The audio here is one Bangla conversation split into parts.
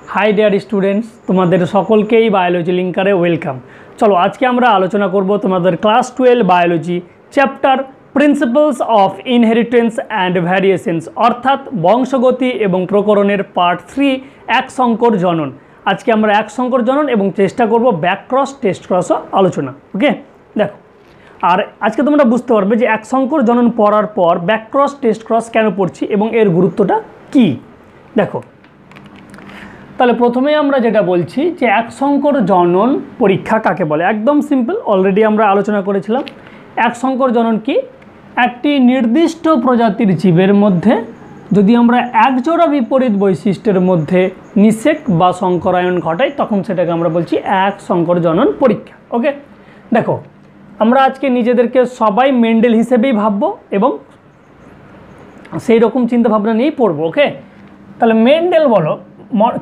हाई डियर स्टूडेंट्स तुम्हारे सकलके बायोलॉजी लिंकारे वेलकाम। चलो आज के आमरा आलोचना करब तुम्हारे class 12 biology chapter principles of inheritance and variations अर्थात वंशगति एवं प्रकरणेर पार्ट 3 एक संकर जनन। आज के आमरा एक संकर जनन एवं चेष्टा करब बैक क्रस टेस्ट क्रस आलोचना। ओके देखो और आज के तुम्हारा बुझते पारबे जे एक संकर जनन पढ़ार पर बैक क्रस टेस्ट क्रस केन पढ़छि एवं एर गुरुत्वटा कि। देखो তাহলে প্রথমেই আমরা যেটা বলছি যে এক সংকর জনন পরীক্ষা কাকে বলে, একদম সিম্পল, অলরেডি আমরা আলোচনা করেছিলাম। এক সংকর জনন কি, একটি নির্দিষ্ট প্রজাতির জীবের মধ্যে যদি আমরা এক জোড়া বিপরীত বৈশিষ্ট্যের মধ্যে নিষেক বা সংকরায়ন ঘটাই তখন সেটাকে আমরা বলছি এক সংকর জনন পরীক্ষা। ওকে দেখো আমরা আজকে নিজেদেরকে সবাই মেন্ডেল হিসেবেই ভাববো এবং সেই রকম চিন্তাভাবনা নিয়েই পড়বো। ওকে তাহলে মেন্ডেল বলো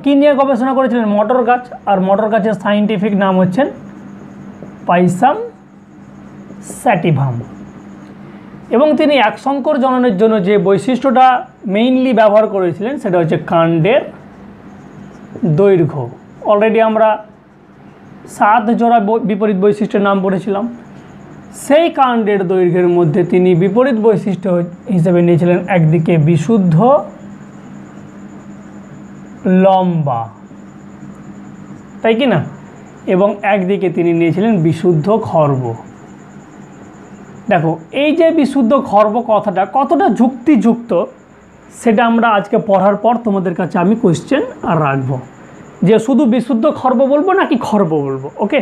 কি নিয়ে গবেষণা করেছিলেন, মটর গাছ, আর মটর গাছের সাইন্টিফিক নাম হচ্ছেন পাইসাম স্যাটিভাম। এবং তিনি এক সংকর জননের জন্য যে বৈশিষ্ট্যটা মেইনলি ব্যবহার করেছিলেন সেটা হচ্ছে কাণ্ডের দৈর্ঘ্য। অলরেডি আমরা 7 জোড়া বিপরীত বৈশিষ্ট্যের নাম পড়েছিলাম। সেই কাণ্ডের দৈর্ঘ্যের মধ্যে তিনি বিপরীত বৈশিষ্ট্য হিসেবে নিয়েছিলেন একদিকে বিশুদ্ধ লম্বা, তাই কি না, এবং একদিকে তিনি নিয়েছিলেন বিশুদ্ধ খর্ব। দেখো এই যে বিশুদ্ধ খর্ব কথাটা কতটা যুক্তিযুক্ত সেটা আমরা আজকে পড়ার পর তোমাদের কাছে আমি কোশ্চেন আর রাখবো যে শুধু বিশুদ্ধ খর্ব বলবো নাকি খর্ব বলবো। ওকে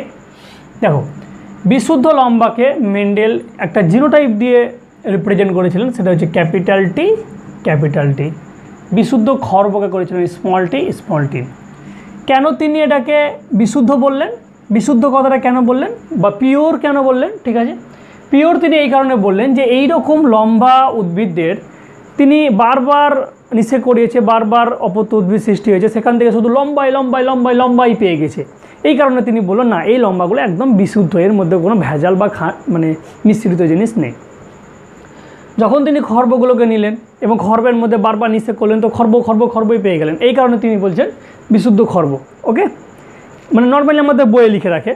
দেখো বিশুদ্ধ লম্বাকে মেন্ডেল একটা জিনোটাইপ দিয়ে রিপ্রেজেন্ট করেছিলেন, সেটা হচ্ছে ক্যাপিটাল টি ক্যাপিটাল টি। বিশুদ্ধ খর্বকে করেছিলেন স্মল টি স্মল টি। কেন তিনি এটাকে বিশুদ্ধ বললেন, বিশুদ্ধ কথাটা কেন বললেন বা পিওর কেন বললেন, ঠিক আছে পিওর তিনি এই কারণে বললেন যে এই রকম লম্বা উদ্ভিদদের তিনি বারবার নিষেক করিয়েছে, বারবার অপত্য উদ্ভিদ সৃষ্টি হয়েছে, সেখান থেকে শুধু লম্বাই লম্বাই লম্বাই লম্বাই পেয়ে গেছে। এই কারণে তিনি বললেন না এই লম্বাগুলো একদম বিশুদ্ধ, এর মধ্যে কোনো ভেজাল বা মানে মিশ্রিত জিনিস নেই। যখন তিনি খর্বগুলোকে নিলেন এবং খর্বের মধ্যে বারবার নিষেক করলেন তো খর্ব খর্ব খর্বই পেয়ে গেলেন, এই কারণে তিনি বলছেন বিশুদ্ধ খর্ব। ওকে মানে নর্মালি আমাদের বইয়ে লিখে রাখে।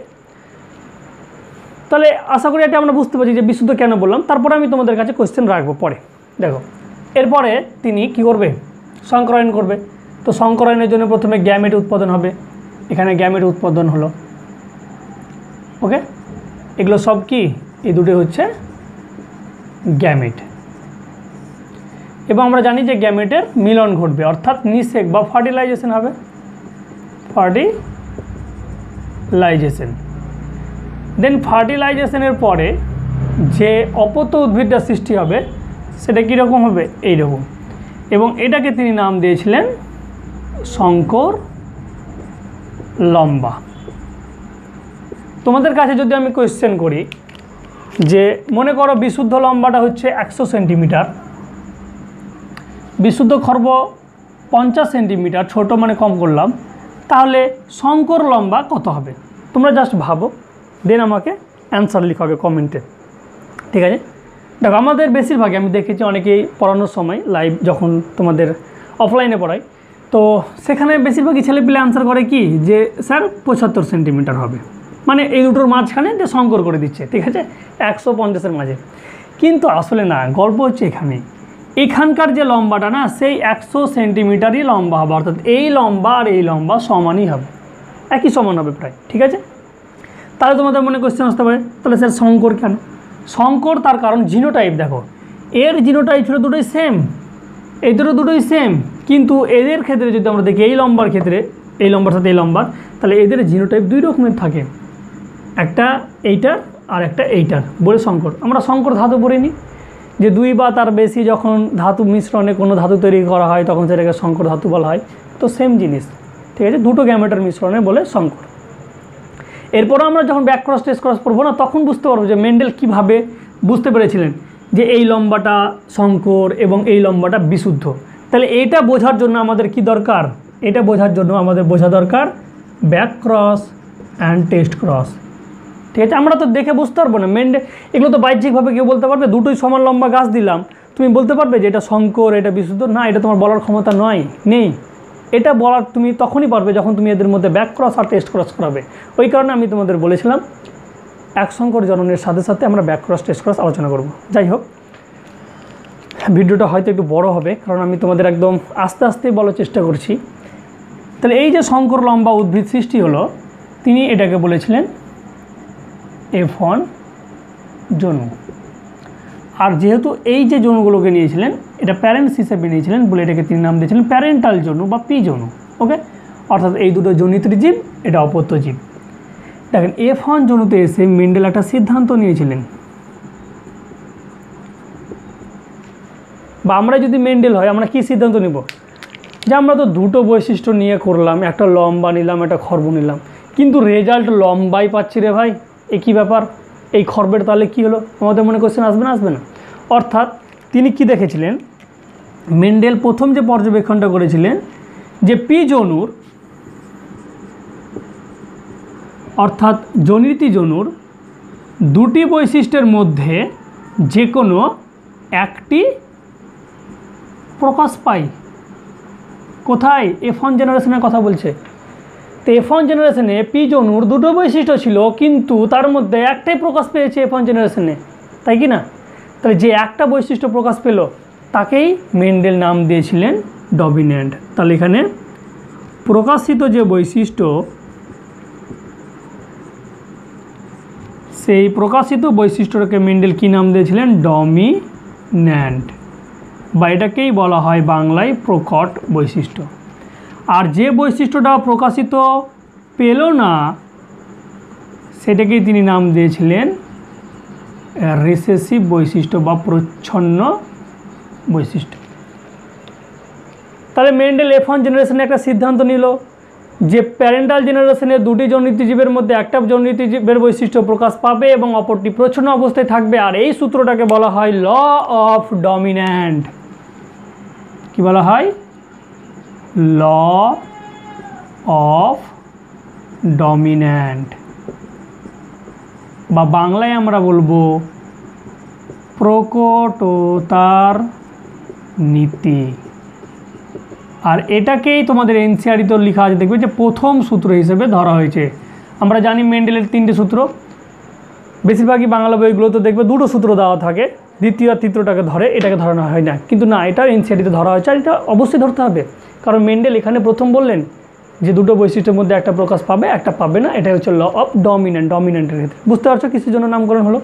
তাহলে আশা করি এটা আমরা বুঝতে পারছি যে বিশুদ্ধ কেন বললাম। তারপরে আমি তোমাদের কাছে কোশ্চেন রাখবো পরে। দেখো এরপরে তিনি কি করবে, সংকরায়ন করবে। তো সংকরায়নের জন্য প্রথমে গ্যামেট উৎপাদন হবে, এখানে গ্যামেট উৎপাদন হলো। ওকে এগুলো সব কি, এই দুটো হচ্ছে গ্যামেট। এবং আমরা জানি যে গ্যামেটের মিলন ঘটবে অর্থাৎ নিষেক বা ফার্টিলাইজেশন হবে, ফার্টিলাইজেশন। দেন ফার্টিলাইজেশনের পরে যে অপত্য উদ্ভিদটা সৃষ্টি হবে সেটা কীরকম হবে, এইরকম। এবং এটাকে তিনি নাম দিয়েছিলেন সংকর লম্বা। তোমাদের কাছে যদি আমি কোয়েশ্চেন করি যে মনে করো বিশুদ্ধ লম্বাটা হচ্ছে 100 সেন্টিমিটার, বিশুদ্ধ খর্ব 50 সেন্টিমিটার, ছোট মানে কম করলাম, তাহলে সংকর লম্বা কত হবে তোমরা জাস্ট ভাবো, দেন আমাকে অ্যান্সার লিখো আগে কমেন্টে, ঠিক আছে। দেখো আমাদের বেশিরভাগই আমি দেখেছি অনেকেই পড়ানোর সময় লাইভ যখন তোমাদের অফলাইনে পড়াই তো সেখানে বেশিরভাগই ছেলেপিলে অ্যান্সার করে কি যে স্যার 75 সেন্টিমিটার হবে, মানে এই দুটোর মাঝখানে যে সংকর করে দিচ্ছে, ঠিক আছে 150-এর মাঝে। কিন্তু আসলে না, গল্প হচ্ছে এখানকার যে লম্বাটা না সেই 100 সেন্টিমিটারই লম্বা হবে, অর্থাৎ এই লম্বা আর এই লম্বা সমানই হবে, একই সমান হবে প্রায়, ঠিক আছে। তাহলে তোমাদের মনে কোশ্চেন আসতে পারে তাহলে স্যার সংকর কেন, সংকর তার কারণ জিনোটাইপ। দেখো এর জিনোটাইপ ছিল দুটোই সেম, এই দুটোই সেম, কিন্তু এদের ক্ষেত্রে যদি আমরা দেখি এই লম্বার ক্ষেত্রে এই লম্বার সাথে এই লম্বার, তাহলে এদের জিনোটাইপ দুই রকমের থাকে, একটা এইটার আর একটা এইটার বলে সংকর। আমরা সংকর ধাতু পড়িনি যে দুই বা তার বেশি যখন ধাতু মিশ্রণে কোনো ধাতু তৈরি করা হয় তখন সেটাকে সংকর ধাতু বলা হয়। তো সেম জিনিস, ঠিক আছে, দুটো গ্যামেটের মিশ্রণে বলে সংকর। এরপর আমরা যখন ব্যাক ক্রস টেস্ট ক্রস পড়বো না তখন বুঝতে পারবো যে মেন্ডেল কীভাবে বুঝতে পেরেছিলেন যে এই লম্বাটা সংকর এবং এই লম্বাটা বিশুদ্ধ। তাহলে এটা বোঝার জন্য আমাদের কি দরকার, এটা বোঝার জন্য আমাদের বোঝা দরকার back cross and test cross, ঠিক আছে। আমরা তো দেখে বুঝতে পারবো না, মেন্ডেল এগুলো তো বাহ্যিকভাবে কেউ বলতে পারবে, দুটোই সমান লম্বা গাছ দিলাম, তুমি বলতে পারবে যে এটা সংকর এটা বিশুদ্ধ, না এটা তোমার বলার ক্ষমতা নেই। এটা বলার তুমি তখনই পারবে যখন তুমি এদের মধ্যে ব্যাক ক্রস আর টেস্ট ক্রস করাবে। ওই কারণে আমি তোমাদের বলেছিলাম এক সংকর জননের সাথে সাথে আমরা ব্যাক ক্রস টেস্ট ক্রস আলোচনা করব। যাই হোক, ভিডিওটা হয়তো একটু বড় হবে কারণ আমি তোমাদের একদম আস্তে আস্তে বলার চেষ্টা করছি। তাহলে এই যে সংকর লম্বা উদ্ভিদ সৃষ্টি হলো, তিনি এটাকে বলেছিলেন F1 জনু। আর যেহেতু এই যে জনুগুলোকে নিয়েছিলেন এটা প্যারেন্টস হিসেবে নিয়েছিলেন বলে এটাকে তিনি নাম দিয়েছিলেন প্যারেন্টাল জনু বা পি জনু। ওকে, অর্থাৎ এই দুটো জনিত্রী জীব, এটা অপত্য জীব। দেখেন F1 জনুতে এসে মেন্ডেল একটা সিদ্ধান্ত নিয়েছিলেন, বা আমরা যদি মেন্ডেল হয় আমরা কি সিদ্ধান্ত নিব, যে আমরা তো দুটো বৈশিষ্ট্য নিয়ে করলাম, একটা লম্বা নিলাম একটা খর্ব নিলাম, কিন্তু রেজাল্ট লম্বাই পাচ্ছি রে ভাই, এ কী ব্যাপার, এই খর্বের তাহলে কী হলো, আমাদের মনে কোশ্চেন আসবে না? আসবে না। অর্থাৎ তিনি কি দেখেছিলেন, মেন্ডেল প্রথম যে পর্যবেক্ষণটা করেছিলেন যে পি জনুর অর্থাৎ জনিত্রী জনুর দুটি বৈশিষ্ট্যের মধ্যে যে কোনো একটি প্রকাশ পায়। কোথায়? F1 জেনারেশনের কথা বলছে। তো F1 জেনারেশনে পি জনুর দুটো বৈশিষ্ট্য ছিল, কিন্তু তার মধ্যে একটাই প্রকাশ পেয়েছে F1 জেনারেশনে, তাই কি না? তাহলে যে একটা বৈশিষ্ট্য প্রকাশ পেল তাকেই মেন্ডেল নাম দিয়েছিলেন ডমিন্যান্ট। তাহলে এখানে প্রকাশিত যে বৈশিষ্ট্য, সেই প্রকাশিত বৈশিষ্ট্যটাকে মেন্ডেল কী নাম দিয়েছিলেন? ডমিন্যান্ট, বা এটাকেই বলা হয় বাংলায় প্রকট বৈশিষ্ট্য। আর যে বৈশিষ্ট্যটা প্রকাশিত পেল না সেটাকেই তিনি নাম দিয়েছিলেন রিসেসিভ বৈশিষ্ট্য বা প্রচ্ছন্ন বৈশিষ্ট্য। তাহলে মেন্ডেল F1 জেনারেশনে একটা সিদ্ধান্ত নিল যে প্যারেন্টাল জেনারেশনে দুটি জনিত্রী জীবের মধ্যে একটা জনিত্রী জীবের বৈশিষ্ট্য প্রকাশ পাবে এবং অপরটি প্রচ্ছন্ন অবস্থায় থাকবে, আর এই সূত্রটাকে বলা হয় ল অফ ডমিন্যান্ট। কি বলা হয়? ল অফ ডমিন্যান্ট, বা বাংলায় আমরা বলবো প্রকটতার নীতি। আর এটাকেই তোমাদের এনসিআরটিতে লেখা আছে, দেখবে যে প্রথম সূত্র হিসেবে ধরা হয়েছে। আমরা জানি মেন্ডেলের 3টে সূত্র, বেশিরভাগই বাংলা বইগুলোতে দেখবে দুটো সূত্র দেওয়া থাকে, দ্বিতীয় আর তৃতীয়টাকে ধরে, এটাকে ধরানো হয় না। কিন্তু না, এটা এনসিআরটিতে ধরা হয়েছে, আর এটা অবশ্যই ধরতে হবে, কারণ মেন্ডেল এখানে প্রথম বললেন যে দুটো বৈশিষ্ট্যের মধ্যে একটা প্রকাশ পাবে একটা পাবে না, এটাই হচ্ছে ল অফ ডমিন্যান্ট। ডমিন্যান্টের ক্ষেত্রে বুঝতে পারছো কিসের জন্য নামকরণ হলো।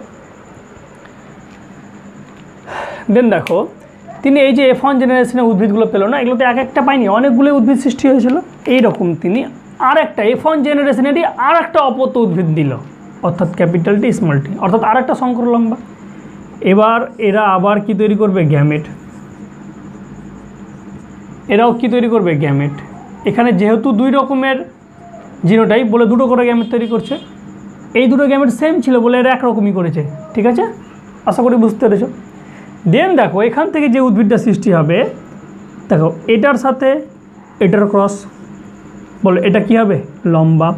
দেন দেখো, তিনি এই যে F1 জেনারেশনের উদ্ভিদগুলো পেল না, এগুলোতে এক একটা পায়নি, অনেকগুলো উদ্ভিদ সৃষ্টি হয়েছিল। এইরকম তিনি আর একটা F1 জেনারেশনেরই আর একটা অপত্য উদ্ভিদ দিল, অর্থাৎ ক্যাপিটাল টি স্মল টি, অর্থাৎ আর একটা সংকর লম্বা। এবার এরা আবার কি তৈরি করবে? গ্যামেট। এরাও কি তৈরি করবে? গ্যামেট। এখানে যেহেতু দুই রকমের জিনোটাইপ বলে দুটো করে গ্যামেট তৈরি করছে, এই দুটো গ্যামেট সেম ছিল বলে এরা একরকমই করেছে। ঠিক আছে, আশা করি বুঝতে পেরেছো। দেন দেখো, এখান থেকে যে উদ্ভিদটা সৃষ্টি হবে, দেখো এটার সাথে এটার ক্রস, বলে এটা কি হবে? লম্বা।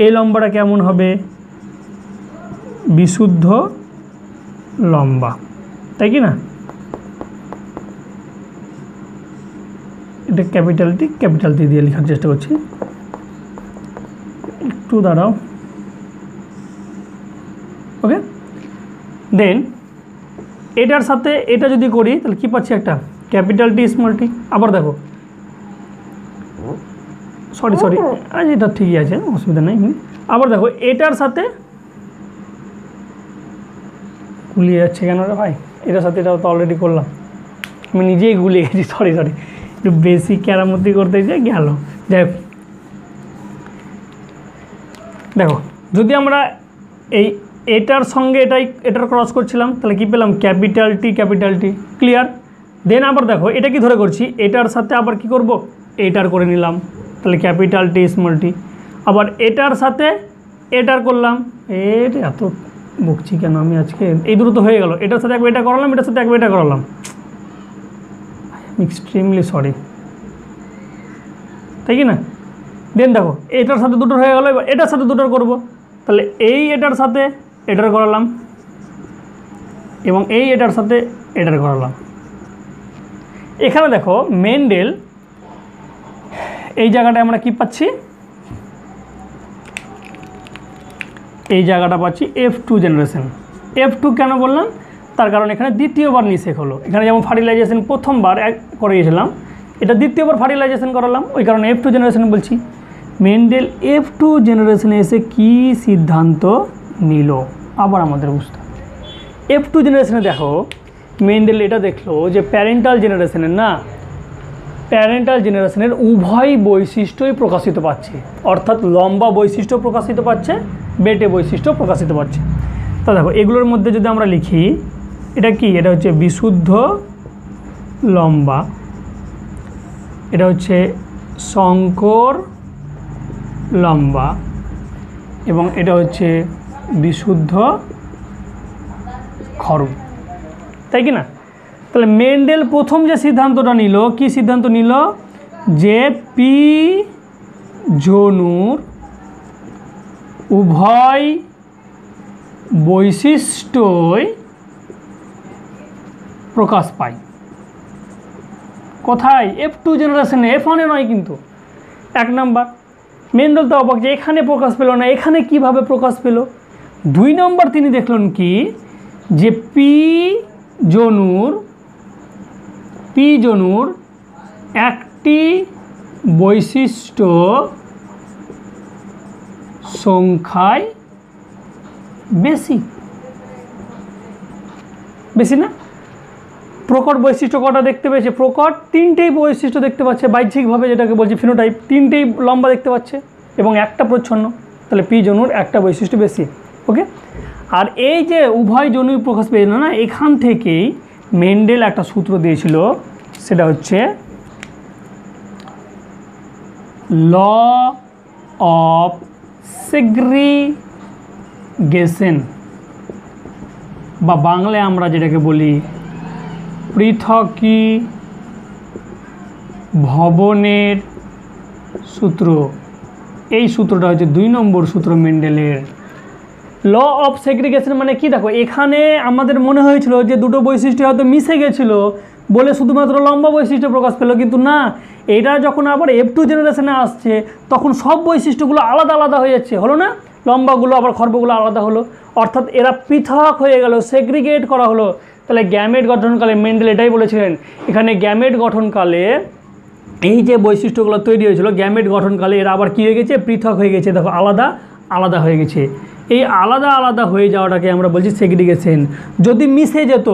এই লম্বাটা কেমন হবে? বিশুদ্ধ লম্বা, তাই কি না? এটা ক্যাপিটাল টি দিয়ে লেখার চেষ্টা করছি, একটু দাঁড়াও। ওকে, দেন এটার সাথে এটা যদি করি তাহলে কি পাচ্ছি? একটা ক্যাপিটাল টি স্মল টি। আবার দেখো, সরি আজ এটা ঠিকই আছে, অসুবিধা নেই। আবার দেখো এটার সাথে গুলিয়ে যাচ্ছে কেন রে ভাই? এটার সাথে এটাও তো অলরেডি করলাম, আমি নিজেই গুলিয়ে গেছি। সরি একটু বেশি কেরামতি করতে গিয়ে গেল। যাই হোক, দেখো যদি আমরা এই এটার সঙ্গে এটার ক্রস করছিলাম তাহলে কি পেলাম? Capital T. ক্লিয়ার? দেন আবার দেখো এটা কি ধরে করছি, এটার সাথে আবার কি করব? এটার করে নিলাম, তাহলে ক্যাপিটাল টি স্মল টি। আবার এটার সাথে এটার করলাম, এত বকছি কেন আমি আজকে? এই দুটো তো হয়ে গেল, এটার সাথে একবার এটা করালাম, এটার সাথে একবার এটা করালাম, এক্সট্রিমলি সরি, তাই কি না? দেন দেখো এটার সাথে দুটোর হয়ে গেল, এবার এটার সাথে দুটোর করব, তাহলে এই এটার সাথে এটার করালাম এবং এই এটার সাথে এটার করালাম। এখানে দেখো মেন্ডেল এই জায়গাটায় আমরা কি পাচ্ছি, এই জায়গাটা পাচ্ছি F2 জেনারেশন। F2 কেন বললাম, তার কারণ এখানে দ্বিতীয়বার নিষেক হলো। এখানে যেমন ফার্টিলাইজেশন প্রথমবার করিয়েছিলাম, এটা দ্বিতীয়বার ফার্টিলাইজেশন করালাম, ওই কারণে F2 জেনারেশন বলছি। মেন্ডেল F2 জেনারেশনে এসে কি সিদ্ধান্ত নিল, আবার আমাদের বুঝতে হবে। F2 জেনারেশনে দেখো মেন্ডেল এটা দেখলো যে প্যারেন্টাল জেনারেশনের না, প্যারেন্টাল জেনারেশনের উভয় বৈশিষ্ট্যই প্রকাশিত পাচ্ছে, অর্থাৎ লম্বা বৈশিষ্ট্য প্রকাশিত পাচ্ছে, বেটে বৈশিষ্ট্য প্রকাশিত পাচ্ছে। তা দেখো এগুলোর মধ্যে যদি আমরা লিখি, এটা কি, এটা হচ্ছে বিশুদ্ধ লম্বা, এটা হচ্ছে সংকর লম্বা, এবং এটা হচ্ছে বিশুদ্ধ খড়ম, তাই কি না? তাহলে মেন্ডেল প্রথম যে সিদ্ধান্তটা নিল, কি সিদ্ধান্ত নিল, যে পি জনুর উভয় বৈশিষ্ট্যই প্রকাশ পায়। কোথায়? F2 জেনারেশনে, F1-এ নয় কিন্তু। এক নাম্বার, মেন্ডেল তো অবাক যে এখানে প্রকাশ পেল না, এখানে কিভাবে প্রকাশ পেল। 2 নম্বর তিনি দেখলেন কি, যে পি জনুর একটি বৈশিষ্ট্য সংখ্যায় বেশি না। প্রকট বৈশিষ্ট্য কটা দেখতে পেয়েছে? প্রকট 3টেই বৈশিষ্ট্য দেখতে পাচ্ছে বাহ্যিকভাবে, যেটাকে বলছি ফিনোটাইপ, 3টেই লম্বা দেখতে পাচ্ছে এবং একটা প্রচ্ছন্ন, তাহলে পি জনুর একটা বৈশিষ্ট্য বেশি। ওকে, আর এই যে উভয় জনুই প্রকাশ পেয়ে না, এখান থেকেই মেন্ডেল একটা সূত্র দিয়েছিল, সেটা হচ্ছে ল অফ সেগ্রিগেশন, বা বাংলায় আমরা যেটাকে বলি পৃথকীভবনের সূত্র। এই সূত্রটা হচ্ছে 2 নম্বর সূত্র মেন্ডেলের। ল অফ সেগ্রিগেশন মানে কি, দেখো এখানে আমাদের মনে হয়েছিল যে দুটো বৈশিষ্ট্য হয়তো মিশে গেছিলো বলে শুধুমাত্র লম্বা বৈশিষ্ট্য প্রকাশ পেল, কিন্তু না, এটা যখন আবার F2 জেনারেশনে আসছে তখন সব বৈশিষ্ট্যগুলো আলাদা আলাদা হয়ে যাচ্ছে, হলো না? লম্বাগুলো আবার খর্বগুলো আলাদা হলো, অর্থাৎ এরা পৃথক হয়ে গেল, সেগ্রিগেট করা হলো। তাহলে গ্যামেট গঠনকালে মেন্ডেল এটাই বলেছিলেন, এখানে গ্যামেট গঠনকালে এই যে বৈশিষ্ট্যগুলো তৈরি হয়েছিল, গ্যামেট গঠনকালে এরা আবার কী হয়ে গেছে, পৃথক হয়ে গেছে। দেখো আলাদা আলাদা হয়ে গেছে। এই আলাদা আলাদা হয়ে যাওয়াটাকে আমরা বলছি সেগ্রিগেশন। যদি মিশে যেত,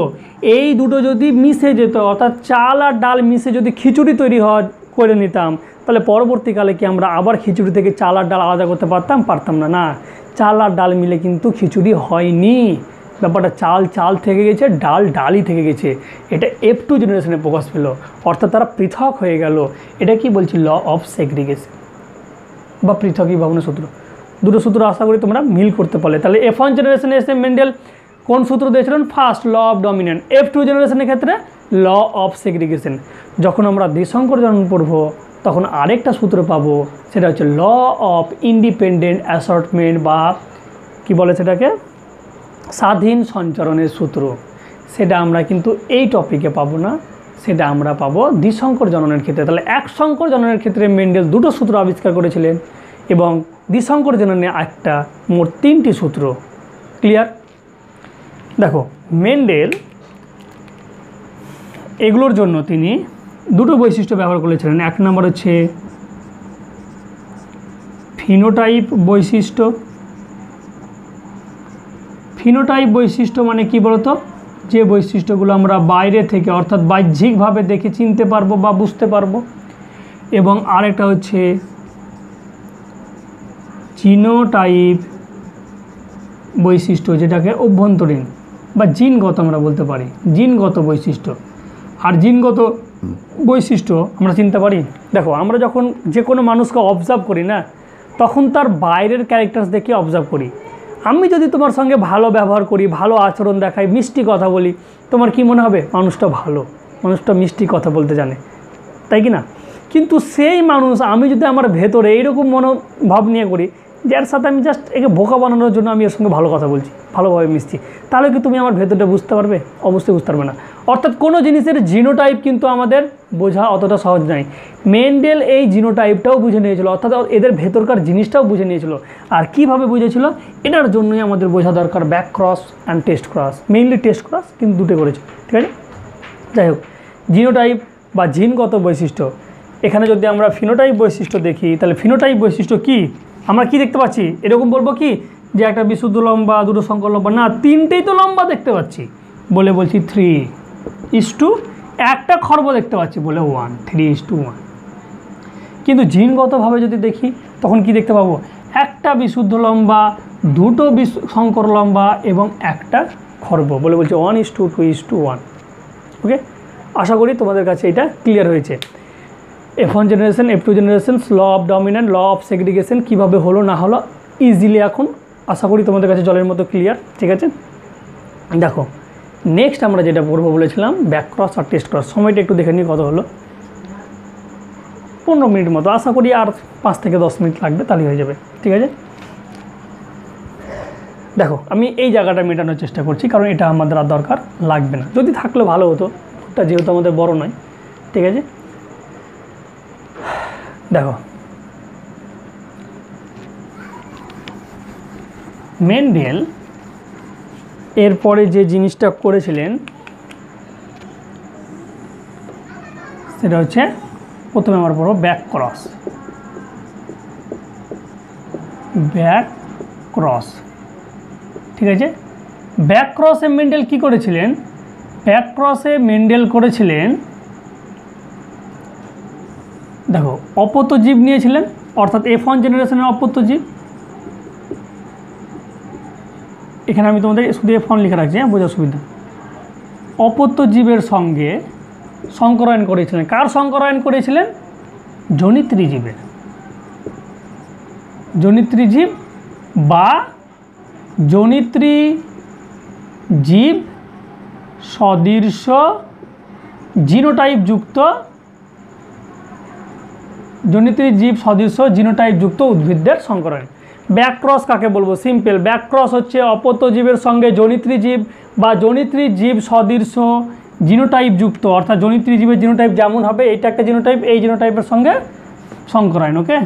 এই দুটো যদি মিশে যেত, অর্থাৎ চাল আর ডাল মিশে যদি খিচুড়ি তৈরি করে নিতাম, তাহলে পরবর্তীকালে কি আমরা আবার খিচুড়ি থেকে চাল আর ডাল আলাদা করতে পারতাম না। না, চাল আর ডাল মিলে কিন্তু খিচুড়ি হয়নি, ব্যাপারটা চাল থেকে গেছে, ডালই থেকে গেছে। এটা F2 জেনারেশনে প্রকাশ পেল, অর্থাৎ তারা পৃথক হয়ে গেল। এটা কি বলছি, ল অফ সেগ্রিগেশন বা পৃথকীভবনের সূত্র। দুটো সূত্র আশা করি তোমরা মিল করতে পারলে। তাহলে F1 জেনারেশনে এসে মেন্ডেল কোন সূত্র দিয়েছিলেন? First, law of dominant. F2 জেনারেশনের ক্ষেত্রে ল অফ সেগ্রিগেশন। যখন আমরা দ্বিসংকর জনন পড়ব তখন আরেকটা সূত্র পাবো, সেটা হচ্ছে ল অফ ইন্ডিপেন্ডেন্ট অ্যাসর্টমেন্ট, বা কি বলে সেটাকে, স্বাধীন সঞ্চরণের সূত্র। সেটা আমরা কিন্তু এই টপিকে পাবো না, সেটা আমরা পাবো দ্বিসংকর জননের ক্ষেত্রে। তাহলে এক সংকর জননের ক্ষেত্রে মেন্ডেল দুটো সূত্র আবিষ্কার করেছিলেন এবং দ্বিসংকর জননে একটা, মোট 3টি সূত্র। ক্লিয়ার? দেখো মেন্ডেল এগুলোর জন্য তিনি দুটো বৈশিষ্ট্য ব্যবহার করেছিলেন। এক নম্বর হচ্ছে ফিনোটাইপ বৈশিষ্ট্য। ফিনোটাইপ বৈশিষ্ট্য মানে কি বলতো, যে বৈশিষ্ট্যগুলো আমরা বাইরে থেকে অর্থাৎ বাহ্যিকভাবে দেখে চিনতে পারবো বা বুঝতে পারবো। এবং আরেকটা হচ্ছে জিনোটাইপ বৈশিষ্ট্য, যেটাকে অভ্যন্তরীণ বা জিনগত আমরা বলতে পারি, জিনগত বৈশিষ্ট্য। আর জিনগত বৈশিষ্ট্য আমরা চিনতে পারি, দেখো আমরা যখন যে কোনো মানুষকে অবজার্ভ করি না, তখন তার বাইরের ক্যারেক্টার্স দেখে অবজার্ভ করি। আমি যদি তোমার সঙ্গে ভালো ব্যবহার করি, ভালো আচরণ দেখাই, মিষ্টি কথা বলি, তোমার কি মনে হবে? মানুষটা ভালো, মানুষটা মিষ্টি কথা বলতে জানে, তাই কি না? কিন্তু সেই মানুষ আমি যদি আমার ভেতরে এইরকম মনোভাব নিয়ে করি যে এর সাথে আমি জাস্ট একে বোকা বানানোর জন্য আমি এর সঙ্গে ভালো কথা বলছি, ভালোভাবে মিশছি, তাহলে কি তুমি আমার ভেতরটা বুঝতে পারবে? অবশ্যই বুঝতে পারবে না। অর্থাৎ কোনো জিনিসের জিনোটাইপ কিন্তু আমাদের বোঝা অতটা সহজ নয়। মেন্ডেল এই জিনোটাইপটাও বুঝে নিয়েছিল, অর্থাৎ এদের ভেতরকার জিনিসটাও বুঝে নিয়েছিল। আর কীভাবে বুঝেছিল? এটার জন্যই আমাদের বোঝা দরকার back cross and test cross, mainly test cross কিন্তু দুটো করেছে, ঠিক আছে। যাই হোক, জিনোটাইপ বা জিনগত বৈশিষ্ট্য, এখানে যদি আমরা ফিনোটাইপ বৈশিষ্ট্য দেখি তাহলে ফিনোটাইপ বৈশিষ্ট্য কি আমরা কি দেখতে পাচ্ছি? এরকম বলবো কি যে একটা বিশুদ্ধ লম্বা, দুটো সংকর লম্বা? না, তিনটেই তো লম্বা দেখতে পাচ্ছি বলে বলছি 3:1। একটা খর্ব দেখতে পাচ্ছি বলে 1, 3:1। কিন্তু জিনগতভাবে যদি দেখি তখন কি দেখতে পাবো? একটা বিশুদ্ধ লম্বা, দুটো সংকর লম্বা এবং একটা খর্ব বলে বলছি 1:2:1। ওকে, আশা করি তোমাদের কাছে এটা ক্লিয়ার হয়েছে। F1 generation, F2 generation, law of dominant, law of segregation কীভাবে হলো না হলো ইজিলি এখন আশা করি তোমাদের কাছে জলের মতো ক্লিয়ার, ঠিক আছে। দেখো নেক্সট আমরা যেটা পড়বো বলেছিলাম ব্যাক ক্রস আর টেস্ট ক্রস। সময়টা একটু দেখে নিই কত হলো, 15 মিনিট মতো, আশা করি আর 5 থেকে 10 মিনিট লাগবে, তাহলেই হয়ে যাবে, ঠিক আছে। দেখো আমি এই জায়গাটা মেটানোর চেষ্টা করছি, কারণ এটা আমাদের আর দরকার লাগবে না, যদি থাকলে ভালো হতো, ওটা যেহেতু আমাদের বড় নয়, ঠিক আছে। দেখো মেন্ডেল এরপরে যে জিনিসটা করেছিলেন সেটা হচ্ছে প্রথমে আমরা পড়ব ব্যাক ক্রস। ব্যাক ক্রস, ঠিক আছে। ব্যাক ক্রসে মেন্ডেল কি করেছিলেন? ব্যাক ক্রসে মেন্ডেল করেছিলেন, দেখো অপত্য জীব নিয়েছিলেন, অর্থাৎ F1 জেনারেশনের অপত্য জীব। এখানে আমি তোমাদের শুধু F1 লিখে রাখছি, হ্যাঁ, বোঝার সুবিধা। অপত্য জীবের সঙ্গে সংকরায়ন করেছিলেন। কার সংকরায়ন করেছিলেন? জনিত্রী জীবের। জনিত্রী জীব বা জনিত্রী জীব সদৃশ জিনোটাইপ যুক্ত, জনিত্রী জীব সদৃশ জিনোটাইপ যুক্ত উদ্ভিদদের সংকরায়ন। ব্যাক ক্রস কাকে বলবো? সিম্পল, ব্যাক ক্রস হচ্ছে অপত্য জীবের সঙ্গে জনিত্রী জীব বা জনিত্রী জীব সদৃশ জিনোটাইপ যুক্ত, অর্থাৎ জনিত্রী জীবের জিনোটাইপ যেমন হবে, এইটা একটা জিনোটাইপ, এই জিনোটাইপের সঙ্গে সংকরায়ন। ওকে,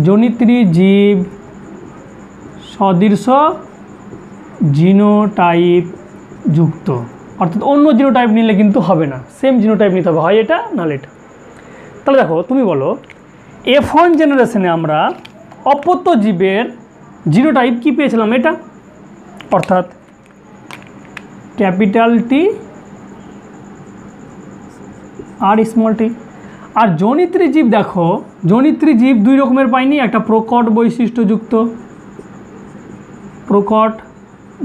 জনিত্রী জীব সদৃশ জিনোটাইপ যুক্ত, অর্থাৎ অন্য জিনোটাইপ নিলে কিন্তু হবে না, সেম জিনোটাইপ নিতে হবে, হয় এটা নাহলে এটা। তাহলে দেখো তুমি বলো F1 জেনারেশনে আমরা অপত্য জীবের জিনোটাইপ কি পেয়েছিলাম? এটা, অর্থাৎ ক্যাপিটাল টি আর স্মল টি। আর জনিত্রী জীব দেখো, জনিত্রী জীব দুই রকমের পাইনি, একটা প্রকট বৈশিষ্ট্যযুক্ত, প্রকট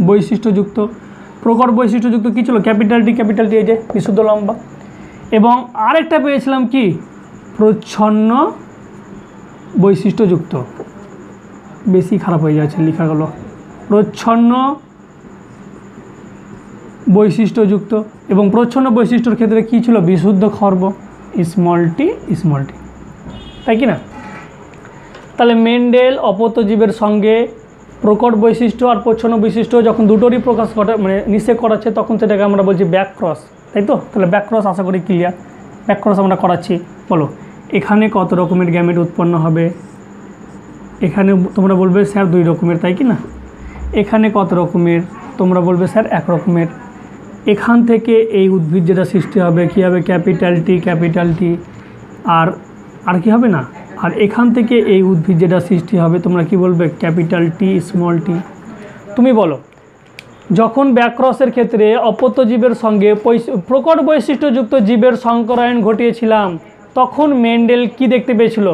বৈশিষ্ট্যযুক্ত, প্রকট বৈশিষ্ট্যযুক্ত কী ছিল? ক্যাপিটাল টি এই যে বিশুদ্ধ লম্বা, এবং আরেকটা পেয়েছিলাম কি? প্রচ্ছন্ন বৈশিষ্ট্যযুক্ত। বেশি খারাপ হয়ে যাচ্ছে লেখাগুলো, প্রচ্ছন্ন বৈশিষ্ট্যযুক্ত। এবং প্রচ্ছন্ন বৈশিষ্ট্যর ক্ষেত্রে কী ছিল? বিশুদ্ধ খর্ব, স্মল টি, তাই কি না? তাহলে মেন্ডেল অপত্য জীবের সঙ্গে প্রকট বৈশিষ্ট্য আর প্রচ্ছন্ন বৈশিষ্ট্য যখন দুটোরই প্রকাশ ঘটা, মানে নিষেধ করাচ্ছে, তখন সেটাকে আমরা বলছি ব্যাক ক্রস, তাই তো? তাহলে ব্যাক ক্রস আশা করি ক্লিয়ার। ব্যাক ক্রস আমরা করাচ্ছি, বলো এখানে কত রকমের গ্যামেট উৎপন্ন হবে? এখানে তোমরা বলবে স্যার 2 রকমের, তাই কি না? এখানে কত রকমের? তোমরা বলবে স্যার 1 রকমের। এখান থেকে এই উদ্ভিদ যেটা সৃষ্টি হবে কী হবে? ক্যাপিটাল টি, আর কি হবে না? আর এখান থেকে এই উদ্ভিদ যেটা সৃষ্টি হবে তোমরা কি বলবে? Capital T, small tea. তুমি বলো যখন ব্যাক ক্রসের ক্ষেত্রে অপত্য জীবের সঙ্গে প্রকট বৈশিষ্ট্যযুক্ত জীবের সংকরায়ন ঘটিয়েছিলাম, তখন মেন্ডেল কি দেখতে পেয়েছিল?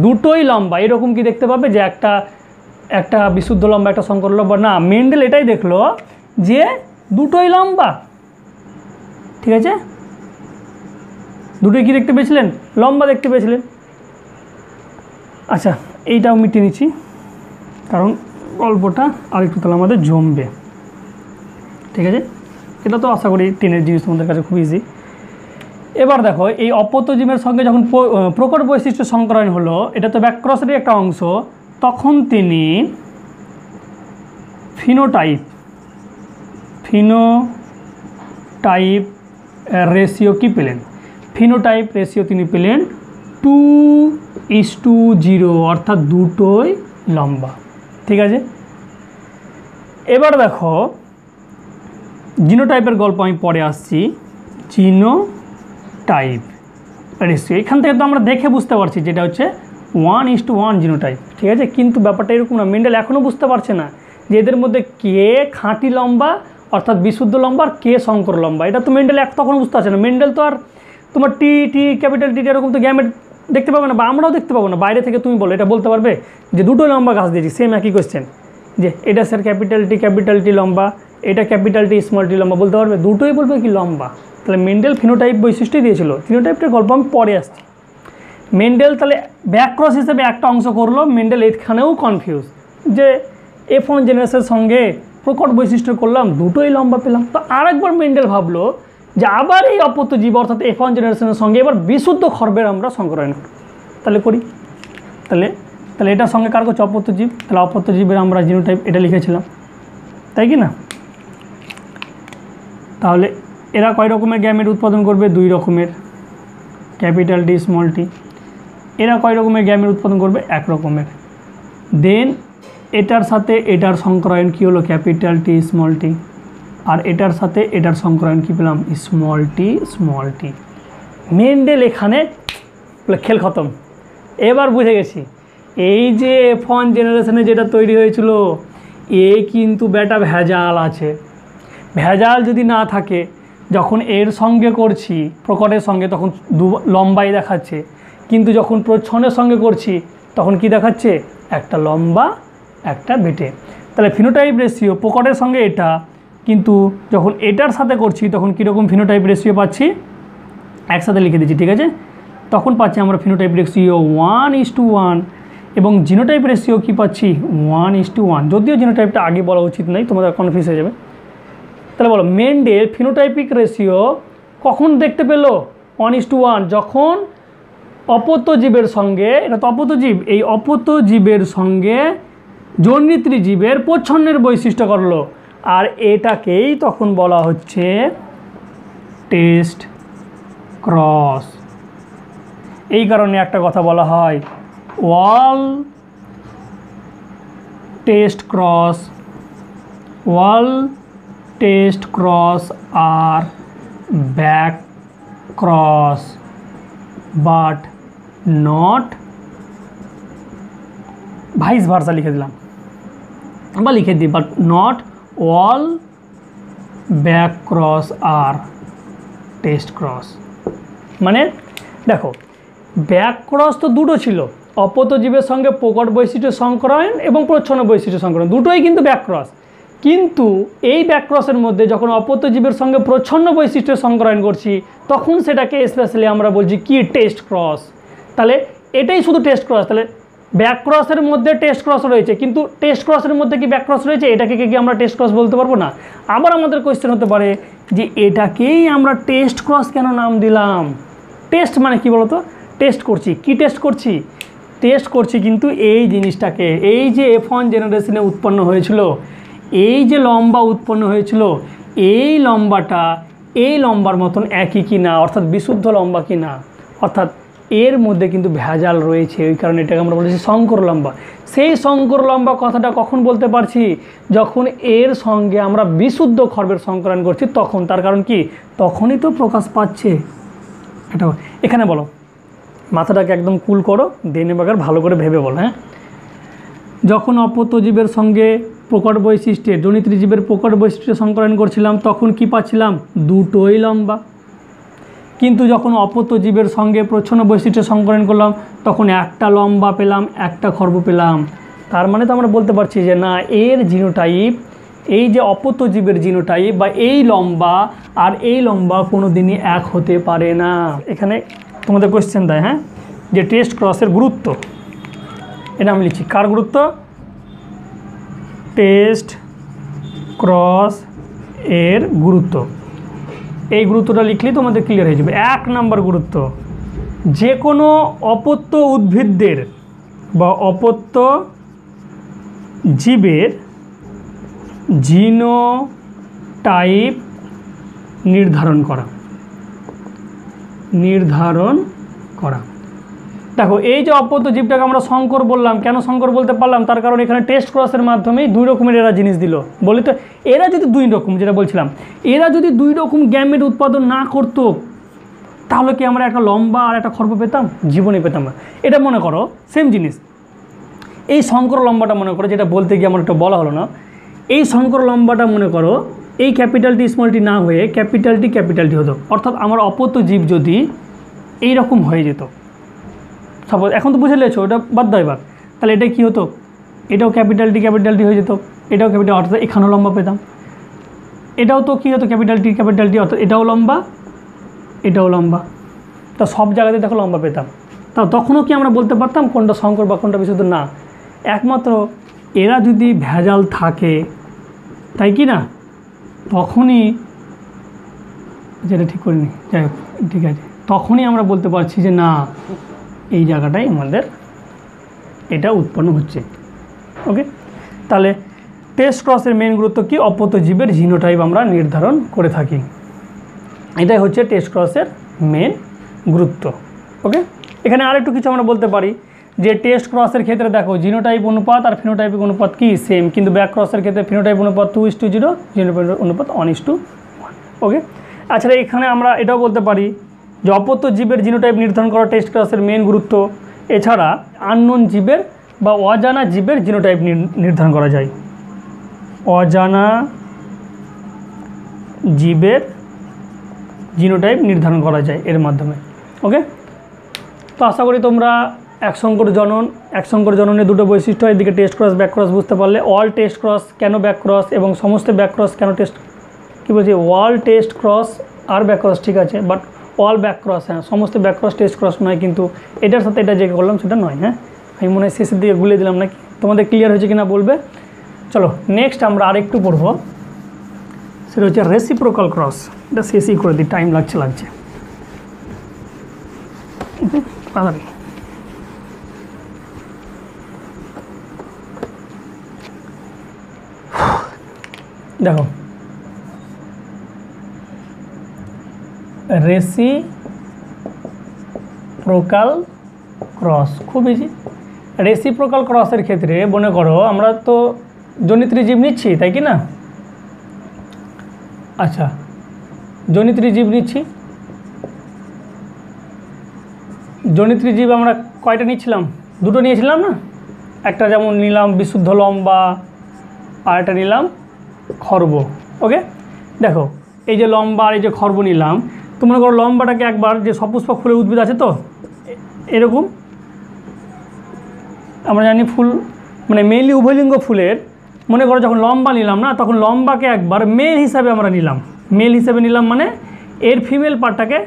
দুটোই লম্বা। এরকম কি দেখতে পাবে যে একটা বিশুদ্ধ লম্বা, একটা সংকর লম্বা? না, মেন্ডেল এটাই দেখলো যে দুটোই লম্বা, ঠিক আছে? দুটোই কি দেখতে পেয়েছিলেন? লম্বা দেখতে পেয়েছিলেন। আচ্ছা, এইটাও মিটিয়ে নিচ্ছি, কারণ গল্পটা আরেকটু তাহলে আমাদের জমবে, ঠিক আছে? এটা তো আশা করি 10-এর জিনিস তোমাদের কাছে খুব ইজি। এবার দেখো এই অপত্য জীবের সঙ্গে যখন প্রকট বৈশিষ্ট্য সংকরায়ন হলো, এটা তো ব্যাক ক্রসেরই একটা অংশ, তখন তিনি ফিনোটাইপ রেশিও কি পেলেন? ফিনোটাইপ রেশিও তিনি পেলেন 2:0, অর্থাৎ দুটোই লম্বা। ঠিক আছে, এবার দেখো জিনোটাইপের গল্প আমি পরে আসছি। জিনোটাইপ রেশিও এখান থেকে তো আমরা দেখে বুঝতে পারছি যেটা হচ্ছে 1:1 জিনোটাইপ। ঠিক আছে, কিন্তু ব্যাপারটা এরকম না। মেন্ডেল এখনও বুঝতে পারছে না যে এদের মধ্যে কে খাঁটি লম্বা অর্থাৎ বিশুদ্ধ লম্বা আর কে সংকর লম্বা। এটা তো মেন্ডেল তখনও বুঝতে পারছে না। মেন্ডেল তো আর তোমার টি ক্যাপিটাল টি এরকম তো গ্যামেট দেখতে পাবে না, বা আমরাও দেখতে পাবো না। বাইরে থেকে তুমি বলো, এটা বলতে পারবে যে দুটোই লম্বা গাছ দিয়েছি, সেম একই কোয়েশ্চেন, যে এটা স্যার ক্যাপিটাল টি লম্বা, এটা ক্যাপিটাল টি স্মল টি লম্বা, বলতে পারবে? দুটোই বলবে কি লম্বা। তাহলে মেন্ডেল ফিনোটাইপ বৈশিষ্ট্যই দিয়েছিল। ফিনোটাইপটার গল্প আমি পরে আসছি। মেন্ডেল তাহলে ব্যাকক্রস হিসেবে একটা অংশ করলো। মেন্ডেল এখানেও কনফিউজ যে F1 জেনারেশনের সঙ্গে প্রকট বৈশিষ্ট্য করলাম, দুটোই লম্বা পেলাম। তো আরেকবার মেন্ডেল ভাবলো যে আবার এই অপত্য জীব অর্থাৎ F1 জেনারেশনের সঙ্গে এবার বিশুদ্ধ খর্বের আমরা সংকরায়ন করি। তাহলে করি, তাহলে এটার সঙ্গে কার করছে? অপত্য জীব। তাহলে অপত্য জীবের আমরা জিনোটাইপ এটা লিখেছিলাম, তাই কি না? তাহলে এরা কয় রকমের গ্যামেট উৎপাদন করবে? 2 রকমের, ক্যাপিটাল টি স্মল টি। এরা কয় রকমের গ্যামেট উৎপাদন করবে? 1 রকমের। দেন এটার সাথে এটার সংকরায়ন কী হলো? Capital T small tea. আর এটার সাথে এটার সংকরায়ন কী পেলাম? Small tea. মেন্ডেল এখানে খেল খতম। এবার বুঝে গেছি এই যে F1 জেনারেশনে যেটা তৈরি হয়েছিল এ কিন্তু বেটা ভেজাল আছে। ভেজাল যদি না থাকে, যখন এর সঙ্গে করছি প্রকটের সঙ্গে তখন লম্বাই দেখাচ্ছে, কিন্তু যখন প্রচ্ছন্নের সঙ্গে করছি তখন কি দেখাচ্ছে? একটা লম্বা একটা বেটে। তাহলে ফিনোটাইপ রেশিও প্রকটের সঙ্গে এটা, কিন্তু যখন এটার সাথে করছি তখন কীরকম ফিনোটাইপ রেশিও পাচ্ছি? একসাথে লিখে দিচ্ছি, ঠিক আছে? তখন পাচ্ছি আমরা ফিনোটাইপ রেশিও 1:1 এবং জিনোটাইপ রেশিও কী পাচ্ছি? 1:1। যদিও জিনোটাইপটা আগে বলা উচিত নয়, তোমাদের কনফিউজ হয়ে যাবে। তাহলে বলো মেন্ডেল ফিনোটাইপিক রেশিও কখন দেখতে পেল 1:1? যখন অপত্য জীবের সঙ্গে, এটা তো অপত্য জীব, এই অপত্য জীবের সঙ্গে জনিত্রী জীবের প্রচ্ছন্নের বৈশিষ্ট্য করলো, আর এটাকেই তখন বলা হচ্ছে টেস্ট ক্রস। এই কারণে একটা কথা বলা হয়, ওয়াল টেস্ট ক্রস আর back cross but not vice versa লিখে দিলাম, বা লিখে দিই, but not all back cross আর টেস্ট ক্রস। মানে দেখো ব্যাক ক্রস তো দুটো ছিল, অপত্য জীবের সঙ্গে প্রকট বৈশিষ্ট্য সংকরায়ন এবং প্রচ্ছন্ন বৈশিষ্ট্য সংকরায়ন, দুটোই কিন্তু ব্যাক ক্রস। কিন্তু এই ব্যাক ক্রসের মধ্যে যখন অপত্য জীবের সঙ্গে প্রচ্ছন্ন বৈশিষ্ট্য সংকরায়ন করছি তখন সেটাকে স্পেশালি আমরা বলছি কি? Test cross. তাহলে এটাই শুধু টেস্ট ক্রস। তাহলে ব্যাক ক্রসের মধ্যে টেস্ট ক্রস রয়েছে, কিন্তু টেস্ট ক্রসের মধ্যে কি ব্যাক ক্রস রয়েছে? এটাকে কি আমরা টেস্ট ক্রস বলতে পারবো না? আবার আমাদের কোয়েশ্চেন হতে পারে যে এটাকেই আমরা টেস্ট ক্রস কেন নাম দিলাম? টেস্ট মানে কি বলতো? টেস্ট করছি। কি টেস্ট করছি? টেস্ট করছি কিন্তু এই জিনিসটাকে, এই যে F1 জেনারেশনে উৎপন্ন হয়েছিল, এই যে লম্বা উৎপন্ন হয়েছিল, এই লম্বাটা এই লম্বার মতন একই কি না, অর্থাৎ বিশুদ্ধ লম্বা কি না, অর্থাৎ এর মধ্যে কিন্তু ভেজাল রয়েছে। ওই কারণে এটাকে আমরা বলেছি শঙ্কর লম্বা। সেই শঙ্কর লম্বা কথাটা কখন বলতে পারছি? যখন এর সঙ্গে আমরা বিশুদ্ধ খর্বের সংকরায়ন করছি তখন। তার কারণ কি? তখনই তো প্রকাশ পাচ্ছে এটা। এখানে বলো, মাথাটাকে একদম কুল করো, দেনে বাগার ভালো করে ভেবে বলো। হ্যাঁ, যখন অপত্য জীবের সঙ্গে প্রকট বৈশিষ্ট্যে জনিত্রী জীবের প্রকট বৈশিষ্ট্য সংকরায়ন করছিলাম তখন কি পাচ্ছিলাম? দুটোই লম্বা। কিন্তু যখন অপত্য জীবের সঙ্গে প্রচ্ছন্ন বৈশিষ্ট্য সংকরায়ন করলাম তখন একটা লম্বা পেলাম, একটা খর্ব পেলাম। তার মানে তো আমরা বলতে পারছি যে না, এর জিনোটাইপ, এই যে অপত্য জীবের জিনোটাইপ বা এই লম্বা আর এই লম্বা কোনো দিনই এক হতে পারে না। এখানে তোমাদের কোয়েশ্চেন দেয়, হ্যাঁ, যে টেস্ট ক্রসের গুরুত্ব, এটা আমি লিখছি। কার গুরুত্ব? টেস্ট ক্রস এর গুরুত্ব। এই গুরুত্বটা লিখলেই তোমাদের ক্লিয়ার হয়ে যাবে। 1 নম্বর গুরুত্ব, যে কোনো অপত্য উদ্ভিদদের বা অপত্য জীবের জিনোটাইপ নির্ধারণ করা। দেখো এই যে অপত্য জীবটাকে আমরা সংকর বললাম, কেন সংকর বলতে পারলাম? তার কারণ এখানে টেস্ট ক্রসের মাধ্যমেই দুই রকমের এরা জিনিস দিল। বলি তো এরা যদি দুই রকম, যেটা বলছিলাম, এরা যদি দুই রকম গ্যামেট উৎপাদন না করতো তাহলে কি আমরা একটা লম্বা আর একটা খর্ব পেতাম? জীবনে পেতাম না। এটা মনে করো সেম জিনিস, এই সংকর লম্বাটা মনে করো, যেটা বলতে গিয়ে আমার একটা বলা হলো না, এই সংকর লম্বাটা মনে করো এই ক্যাপিটাল টি স্মল টি না হয়ে ক্যাপিটাল টি হতো। অর্থাৎ আমার অপত্য জীব যদি এই রকম হয়ে যেত, সাপোজ, এখন তো বুঝে লেছো, ওটা বাদ দাও এবার, তাহলে এটা কী হতো? এটাও ক্যাপিটাল টি হয়ে যেত, এটাও ক্যাপিটাল, অর্থাৎ এখানেও লম্বা পেতাম। এটাও তো কী হতো? ক্যাপিটাল টি অর্থাৎ এটাও লম্বা, এটাও লম্বা। তা সব জায়গাতে দেখো লম্বা পেতাম। তা তখনও কি আমরা বলতে পারতাম কোনটা সংকর বা কোনটা বিশুদ্ধ? না, একমাত্র এরা যদি ভেজাল থাকে, তাই কি না, তখনই, যেটা ঠিক করিনি, যাই হোক ঠিক আছে, তখনই আমরা বলতে পারছি যে না, এই জায়গাটাই আমাদের এটা উৎপন্ন হচ্ছে। ওকে, তাহলে টেস্ট ক্রসের মেন গুরুত্ব কি? অপত্য জীবের জিনোটাইপ আমরা নির্ধারণ করে থাকি, এটাই হচ্ছে টেস্ট ক্রসের মেন গুরুত্ব। ওকে, এখানে আরেকটু কিছু আমরা বলতে পারি যে টেস্ট ক্রসের ক্ষেত্রে দেখো জিনোটাইপ অনুপাত আর ফিনোটাইপিক অনুপাত কি সেম, কিন্তু ব্যাক ক্রসের ক্ষেত্রে ফিনোটাইপ অনুপাত 2:0, জিনোটাইপ অনুপাত 1:1। ওকে, আচ্ছা এখানে আমরা এটাও বলতে পারি যে অপত্য জীবের জিনোটাইপ নির্ধারণ করা টেস্ট ক্রসের মেন গুরুত্ব। এছাড়া আননোন জীবের বা অজানা জীবের জিনোটাইপ নির্ধারণ করা যায়, অজানা জীবের জিনোটাইপ নির্ধারণ করা যায় এর মাধ্যমে। ওকে, তো আশা করি তোমরা এক সংকর জননের দুটো বৈশিষ্ট্য, এদিকে টেস্ট ক্রস ব্যাক ক্রস বুঝতে পারলে। অল টেস্ট ক্রস কেন ব্যাক ক্রস এবং সমস্ত ব্যাক ক্রস কেন টেস্ট, কী বলছি, অল টেস্ট ক্রস আর ব্যাক ক্রস, ঠিক আছে, বাট অল ব্যাক ক্রস, হ্যাঁ, সমস্ত ব্যাক ক্রস টেস্ট ক্রস নয়, কিন্তু এটার সাথে এটা যে করলাম সেটা নয়। হ্যাঁ, আমি মনে হয় শেষের দিকে গুলিয়ে দিলাম নাকি, তোমাদের ক্লিয়ার হয়েছে কিনা বলবে। চলো নেক্সট আমরা আরেকটু পড়বো, সেটা হচ্ছে রেসিপ্রোকাল ক্রস। এটা শেষই করে দিই, টাইম লাগছে। দেখো রেসিপ্রোকাল ক্রস খুব ইজি। রেসিপ্রোকাল ক্রসের ক্ষেত্রে মনে করো আমরা তো জনিত্রী জীব নিচ্ছি, তাই কি না? আচ্ছা, জনিত্রী জীব নিচ্ছি, জনিত্রী জীব আমরা কয়টা নিচ্ছিলাম? দুটো নিয়েছিলাম না? একটা যেমন নিলাম বিশুদ্ধ লম্বা, আর একটা নিলাম খর্ব। ওকে, দেখো এই যে লম্বা আর এই যে খর্ব নিলাম, তো মনে করো লম্বাটাকে একবার, যে সপুষ্পক ফুলের উদ্ভিদ আছে তো এরকম, আমরা জানি ফুল মানে মেনলি উভয়লিঙ্গ ফুলের, মনে করো যখন লম্বা নিলাম না, তখন লম্বাকে একবার মেল হিসাবে আমরা নিলাম, মানে এর ফিমেল পার্টটাকে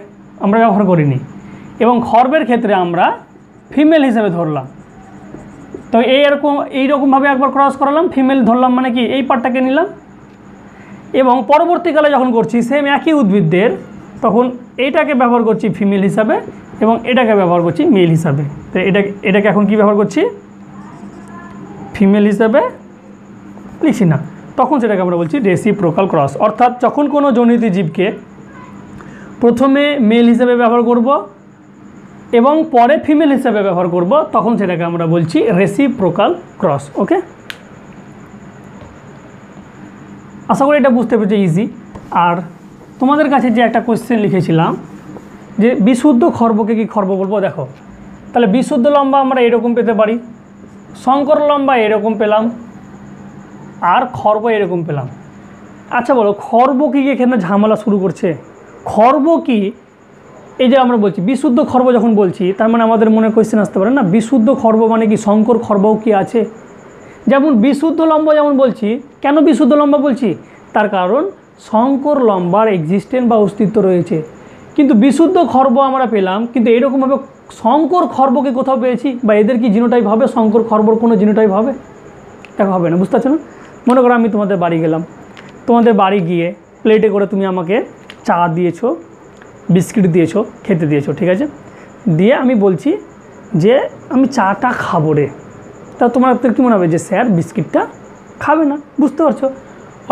আমরা ব্যবহার করিনি, এবং খর্বের ক্ষেত্রে আমরা ফিমেল হিসাবে ধরলাম। তো এইরকমভাবে একবার ক্রস করালাম, ফিমেল ধরলাম মানে কি এই পার্টটাকে নিলাম, এবং পরবর্তীকালে যখন করছি সেম একই উদ্ভিদদের, তখন এইটাকে ব্যবহার করছি ফিমেল হিসাবে এবং এটাকে ব্যবহার করছি মেল হিসাবে। তো এটাকে এখন কি ব্যবহার করছি? ফিমেল হিসাবে লিখছি না, তখন সেটাকে আমরা বলছি রেসিপ্রোকাল ক্রস। অর্থাৎ যখন কোনো জনিত জীবকে প্রথমে মেল হিসাবে ব্যবহার করব এবং পরে ফিমেল হিসাবে ব্যবহার করব, তখন সেটাকে আমরা বলছি রেসিপ্রোকাল ক্রস। ওকে, আশা করি এটা বুঝতে পেরেছি, ইজি। আর তোমাদের কাছে যে একটা কোয়েশ্চেন লিখেছিলাম যে বিশুদ্ধ খর্বকে কি খর্ব বলবো, দেখো তাহলে বিশুদ্ধ লম্বা আমরা এরকম পেতে পারি, সংকর লম্বা এরকম পেলাম, আর খর্ব এরকম পেলাম। আচ্ছা বলো, খর্ব কি এখানে ঝামেলা শুরু করছে? খর্ব কি, এই যে আমরা বলছি বিশুদ্ধ খর্ব যখন বলছি, তার মানে আমাদের মনে কোয়েশ্চেন আসতে পারে না, বিশুদ্ধ খর্ব মানে কি সংকর খর্বও কি আছে? যেমন বিশুদ্ধ লম্বা যেমন বলছি, কেন বিশুদ্ধ লম্বা বলছি? তার কারণ সংকর লম্বার এক্সিস্টেন্স বা অস্তিত্ব রয়েছে, কিন্তু বিশুদ্ধ খর্ব আমরা পেলাম, কিন্তু এরকমভাবে সংকর খর্বকে কোথাও পেয়েছি? বা এদের কি জিনোটাইপ হবে? সংকর খর্বর কোনো জিনোটাইপ হবে? দেখো হবে না, বুঝতে পারছো না? মনে করো আমি তোমাদের বাড়ি গেলাম, তোমাদের বাড়ি গিয়ে প্লেটে করে তুমি আমাকে চা দিয়েছো, বিস্কিট দিয়েছো, খেতে দিয়েছো, ঠিক আছে, দিয়ে আমি বলছি যে আমি চাটা খাবো রে, তা তোমার কী মনে হবে যে স্যার বিস্কিটটা খাবে না, বুঝতে পারছো?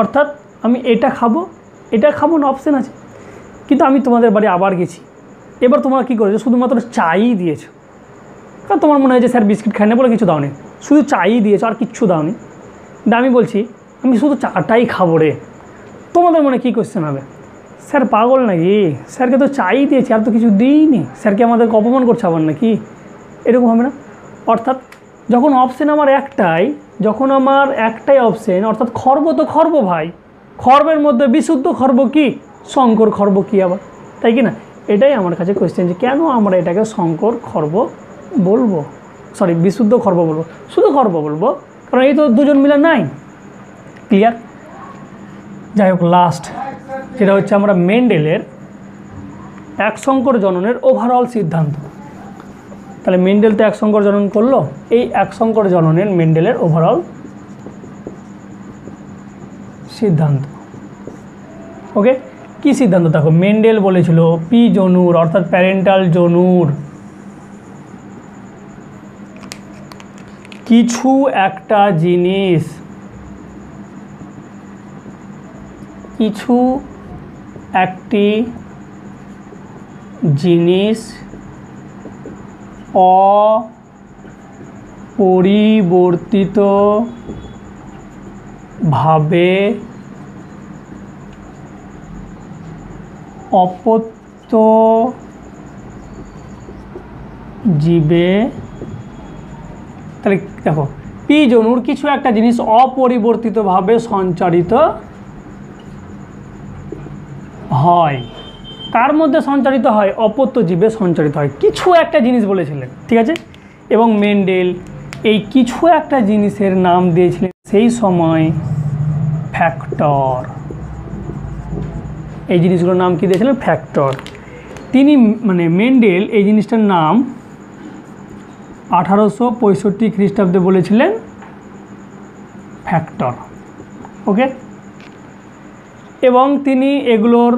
অর্থাৎ আমি এটা খাবো না, অপশান আছে। কিন্তু আমি তোমাদের বাড়ি আবার গেছি, এবার তোমরা কী করেছো, শুধুমাত্র চাই দিয়েছো। কারণ তোমার মনে হয় যে স্যার বিস্কিট খায় না বলে কিছু দাওনি, শুধু চাই দিয়েছো, আর কিচ্ছু দাওনি। কিন্তু আমি বলছি আমি শুধু চাটাই খাবো রে, তোমাদের মনে কী কোয়েশ্চেন হবে, স্যার পাগল নাকি, স্যারকে তো চাই দিয়েছি, আর তো কিছু দিইনি, স্যারকে আমাদেরকে অপমান করছে আবার নাকি, এরকম হবে না? অর্থাৎ যখন অপশান আমার একটাই অপশান, অর্থাৎ খর্ব তো খর্ব ভাই, খর্বের মধ্যে বিশুদ্ধ খর্ব কি, শঙ্কর খর্ব কি আবার, তাই কি না? এটাই আমার কাছে কোয়েশ্চেন যে কেন আমরা এটাকে শঙ্কর খর্ব বলবো, সরি বিশুদ্ধ খর্ব বলবো, শুধু খর্ব বলবো, কারণ এই তো দুজন মিলে নাই। ক্লিয়ার? যাই হোক, লাস্ট যেটা হচ্ছে আমরা মেন্ডেলের এক সংকর জননের ওভারঅল সিদ্ধান্ত। তাহলে মেন্ডেল তো এক সংকর জনন করলো, এই এক সংকর জননের মেন্ডেলের ওভারঅল সিদ্ধান্ত। ওকে, কি সিদ্ধান্ত? দেখো, মেন্ডেল বলেছিল পি জনুর অর্থাৎ প্যারেন্টাল জনুর কিছু একটা জিনিস অপরিবর্তিতভাবে অপত্য জীবে, তাহলে দেখো পি জনুর কিছু একটা জিনিস অপরিবর্তিতভাবে সঞ্চারিত হয়, কার মধ্যে সঞ্চারিত হয়? অপত্য জীবে সঞ্চারিত হয়, কিছু একটা জিনিস বলেছিলেন, ঠিক আছে? এবং মেন্ডেল এই কিছু একটা জিনিসের নাম দিয়েছিলেন সেই সময় ফ্যাক্টর। এই জিনিসগুলোর নাম কি দিয়েছিলেন? ফ্যাক্টর। তিনি মানে মেন্ডেল এই জিনিসটার নাম 1865 খ্রিস্টাব্দে বলেছিলেন ফ্যাক্টর। ওকে, এবং তিনি এগুলোর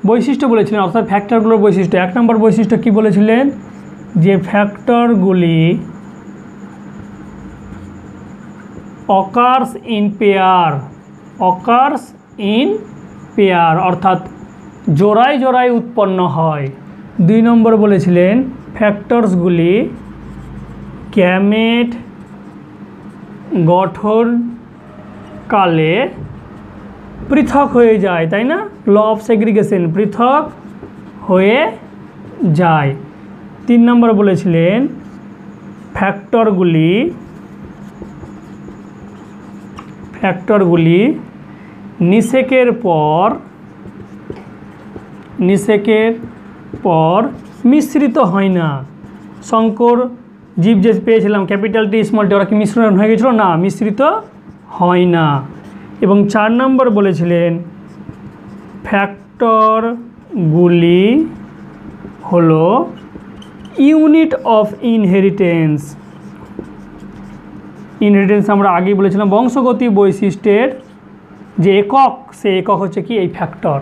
বৈশিষ্ট্য বলেছিলেন, অর্থাৎ ফ্যাক্টরগুলোর বৈশিষ্ট্য। 1 নম্বর বৈশিষ্ট্য কি বলেছিলেন? যে ফ্যাক্টরগুলি অকার্স ইন পেয়ার, অর্থাৎ জোড়ায় জোড়ায় উৎপন্ন হয়। 2 নম্বর বলেছিলেন ফ্যাক্টরসগুলি গ্যামেট গঠনকালে পৃথক হয়ে যায়, তাই না? ল অফ সেগ্রিগেশন, পৃথক হয়ে যায়। 3 নম্বর বলেছিলেন ফ্যাক্টরগুলি নিষেকের পর মিশ্রিত হয় না। শঙ্কর জীব যে পেয়েছিলাম ক্যাপিটাল টি স্মল টি, ওরা কি মিশ্রণ হয়ে গেছিলো? না, মিশ্রিত হয় না। এবং 4 নম্বর বলেছিলেন ফ্যাক্টরগুলি হলো ইউনিট অফ ইনহেরিটেন্স। আমরা আগেই বলেছিলাম বংশগতি বৈশিষ্ট্যের যে একক, সেই একক হচ্ছে কি? এই ফ্যাক্টর।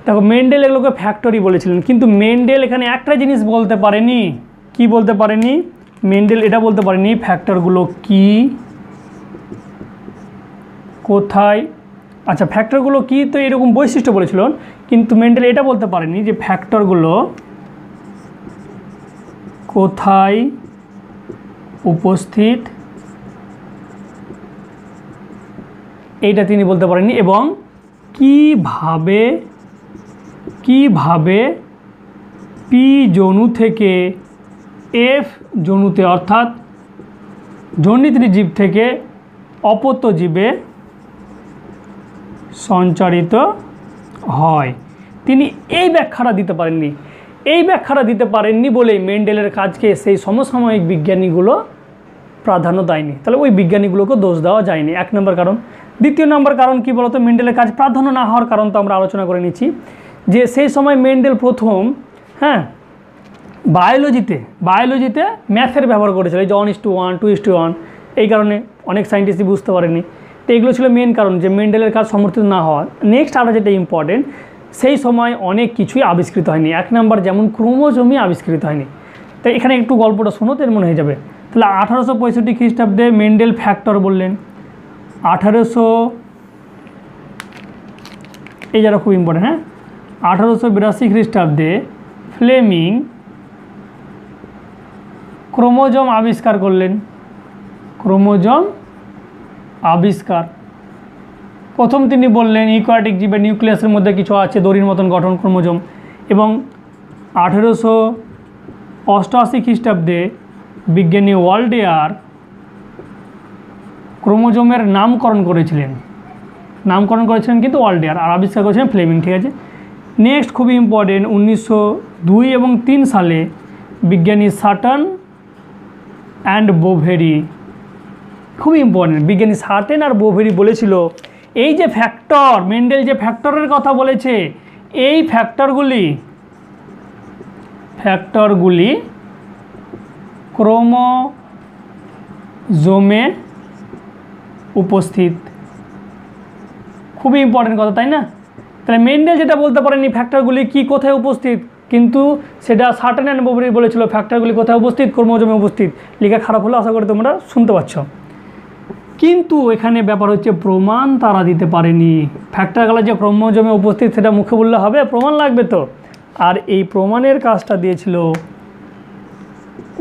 দেখো, মেন্ডেল এগুলোকে ফ্যাক্টরই বলেছিলেন, কিন্তু মেন্ডেল এখানে একটা জিনিস বলতে পারেনি। কি বলতে পারেনি? মেন্ডেল এটা বলতে পারেনি ফ্যাক্টরগুলো কি, কোথায়। আচ্ছা, ফ্যাক্টরগুলো কি তো এরকম বৈশিষ্ট্য বলেছিল, কিন্তু মেন্ডেল এটা বলতে পারেনি যে ফ্যাক্টরগুলো কোথায় উপস্থিত, এইটা তিনি বলতে পারেননি। এবং কিভাবে পি জনু থেকে এফ জনুতে, অর্থাৎ জনিত্রী জীব থেকে অপত্য জীবে সঞ্চারিত হয়, তিনি এই ব্যাখ্যাটা দিতে পারেননি। এই ব্যাখ্যাটা দিতে পারেননি বলেই মেন্ডেলের কাজকে সেই সমসাময়িক বিজ্ঞানীগুলো প্রাধান্য দেয়নি। তাহলে ওই বিজ্ঞানীগুলোকে দোষ দেওয়া যায়নি, 1 নম্বর কারণ। 2 নম্বর কারণ কি বলতো? মেন্ডেলের কাজ প্রাধান্য না হওয়ার কারণ তো আমরা আলোচনা করে নিচ্ছি, যে সেই সময় মেন্ডেল প্রথম বায়োলজিতে ম্যাথের ব্যবহার করেছিল, এই যে 1:1, 2:1, এই কারণে অনেক সায়েন্টিস্টই বুঝতে পারেনি। তো এগুলো ছিল মেন কারণ যে মেন্ডেলের কাজ সমর্থিত না হওয়ার। নেক্সট আরও যেটা ইম্পর্টেন্ট, সেই সময় অনেক কিছুই আবিষ্কৃত হয়নি। 1 নম্বর যেমন ক্রোমোজোমই আবিষ্কৃত হয়নি। তাই এখানে একটু গল্পটা শোনো, তো এর মনে হয়ে যাবে। তাহলে 1865 খ্রিস্টাব্দে মেন্ডেল ফ্যাক্টর বললেন। 1800 এই যারা খুব ইম্পর্টেন্ট, হ্যাঁ, 1882 খ্রিস্টাব্দে ফ্লেমিং ক্রোমোজোম আবিষ্কার করলেন। ক্রোমোজোম আবিষ্কার প্রথম তিনি বললেন ইউক্যারিওটিক জীবের নিউক্লিয়াসের মধ্যে কিছু আছে দড়ির মতন গঠন ক্রোমোজোম। এবং 1888 খ্রিস্টাব্দে বিজ্ঞানী ওয়াল্ডেয়ার ক্রোমোজোমের নামকরণ করেছিলেন। নামকরণ করেছিলেন কিন্তু ওয়াল্ডেয়ার, আর আবিষ্কার করেছিলেন ফ্লেমিং। ঠিক আছে, নেক্সট খুবই ইম্পর্টেন্ট, 1902 এবং 3 সালে বিজ্ঞানী সাটন অ্যান্ড বোভেরি, খুবই ইম্পর্টেন্ট, বিজ্ঞানী সাটন আর বোভেরি বলেছিল এই যে ফ্যাক্টর, মেন্ডেল যে ফ্যাক্টরের কথা বলেছে, এই ফ্যাক্টরগুলি ক্রোমোজোমে উপস্থিত। খুবই ইম্পর্টেন্ট কথা, তাই না? তাহলে মেন্ডেল যেটা বলতে পারেনি ফ্যাক্টরগুলি কি কোথায় উপস্থিত, কিন্তু সেটা সাটন অ্যান্ড বোভেরি বলেছিল ফ্যাক্টরগুলি কোথায় উপস্থিত, ক্রোমোজোমে উপস্থিত। লেখা খারাপ হলো, আশা করি তোমরা শুনতে পাচ্ছ। কিন্তু এখানে ব্যাপার হচ্ছে প্রমাণ তারা দিতে পারেনি। ফ্যাক্টরগুলো যে ক্রোমোজোমে উপস্থিত সেটা মুখে বললে হবে, প্রমাণ লাগবে তো। আর এই প্রমাণের কাজটা দিয়েছিল